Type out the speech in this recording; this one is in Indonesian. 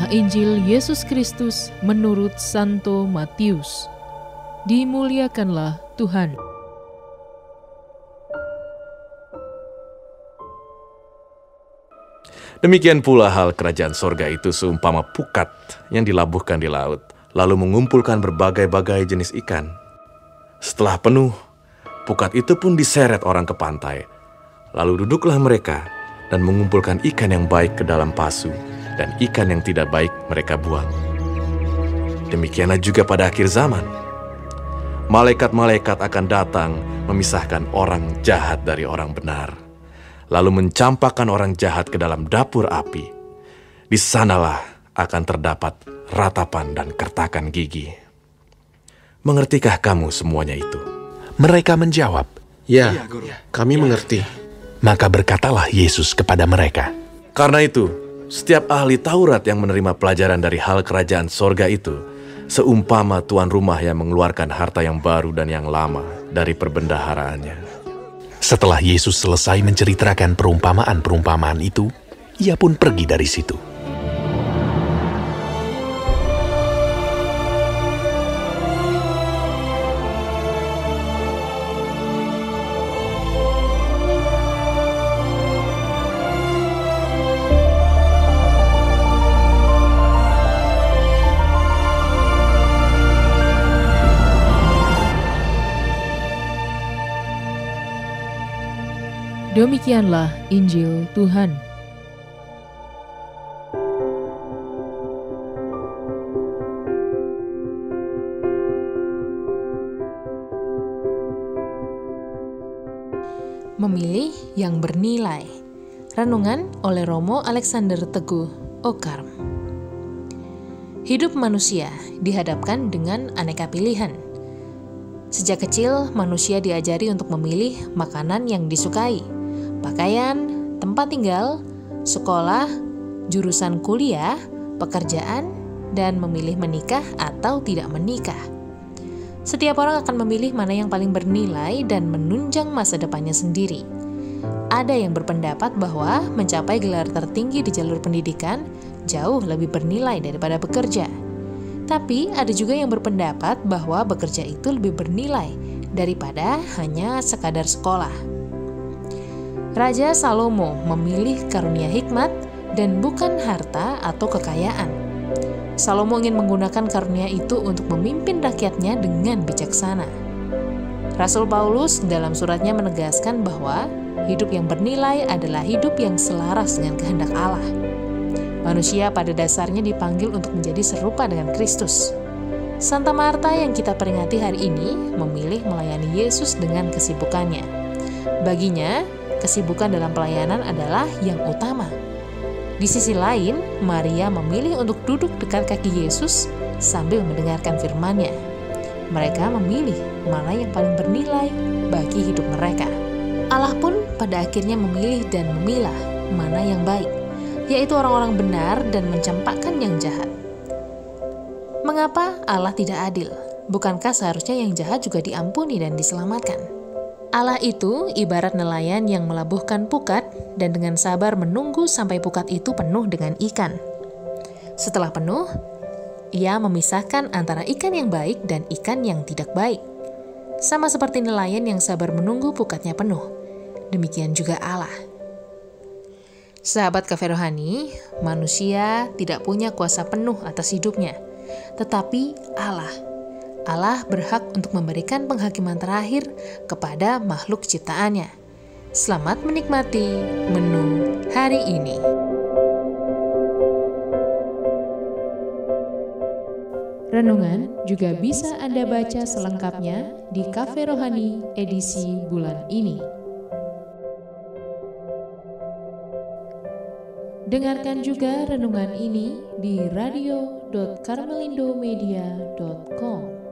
Inilah Injil Yesus Kristus menurut Santo Matius. Dimuliakanlah Tuhan. Demikian pula hal kerajaan sorga itu seumpama pukat yang dilabuhkan di laut, lalu mengumpulkan berbagai-bagai jenis ikan. Setelah penuh, pukat itu pun diseret orang ke pantai. Lalu duduklah mereka dan mengumpulkan ikan yang baik ke dalam pasu, dan ikan yang tidak baik mereka buang. Demikianlah juga pada akhir zaman. Malaikat-malaikat akan datang memisahkan orang jahat dari orang benar, lalu mencampakkan orang jahat ke dalam dapur api. Di sanalah akan terdapat ratapan dan kertakan gigi. Mengertikah kamu semuanya itu? Mereka menjawab, Ya, kami mengerti. maka berkatalah Yesus kepada mereka, Karena itu, setiap ahli Taurat yang menerima pelajaran dari hal kerajaan sorga itu, seumpama tuan rumah yang mengeluarkan harta yang baru dan yang lama dari perbendaharaannya. Setelah Yesus selesai menceritakan perumpamaan-perumpamaan itu, ia pun pergi dari situ. Demikianlah Injil Tuhan. Memilih yang bernilai. Renungan oleh Romo Alexander Teguh Okarm. Hidup manusia dihadapkan dengan aneka pilihan. Sejak kecil, manusia diajari untuk memilih makanan yang disukai, pakaian, tempat tinggal, sekolah, jurusan kuliah, pekerjaan, dan memilih menikah atau tidak menikah. Setiap orang akan memilih mana yang paling bernilai dan menunjang masa depannya sendiri. Ada yang berpendapat bahwa mencapai gelar tertinggi di jalur pendidikan jauh lebih bernilai daripada bekerja. Tapi ada juga yang berpendapat bahwa bekerja itu lebih bernilai daripada hanya sekadar sekolah. Raja Salomo memilih karunia hikmat dan bukan harta atau kekayaan. Salomo ingin menggunakan karunia itu untuk memimpin rakyatnya dengan bijaksana. Rasul Paulus dalam suratnya menegaskan bahwa hidup yang bernilai adalah hidup yang selaras dengan kehendak Allah. Manusia pada dasarnya dipanggil untuk menjadi serupa dengan Kristus. Santa Marta yang kita peringati hari ini memilih melayani Yesus dengan kesibukannya. Baginya, kesibukan dalam pelayanan adalah yang utama. Di sisi lain, Maria memilih untuk duduk dekat kaki Yesus sambil mendengarkan firman-Nya. Mereka memilih mana yang paling bernilai bagi hidup mereka. Allah pun pada akhirnya memilih dan memilah mana yang baik, yaitu orang-orang benar dan mencampakkan yang jahat. Mengapa Allah tidak adil? Bukankah seharusnya yang jahat juga diampuni dan diselamatkan? Allah itu ibarat nelayan yang melabuhkan pukat dan dengan sabar menunggu sampai pukat itu penuh dengan ikan. Setelah penuh, ia memisahkan antara ikan yang baik dan ikan yang tidak baik. Sama seperti nelayan yang sabar menunggu pukatnya penuh, demikian juga Allah. Sahabat Cafe Rohani, manusia tidak punya kuasa penuh atas hidupnya, tetapi Allah berhak untuk memberikan penghakiman terakhir kepada makhluk ciptaannya. Selamat menikmati menu hari ini. Renungan juga bisa Anda baca selengkapnya di Cafe Rohani edisi bulan ini. Dengarkan juga renungan ini di radio.karmelindomedia.com.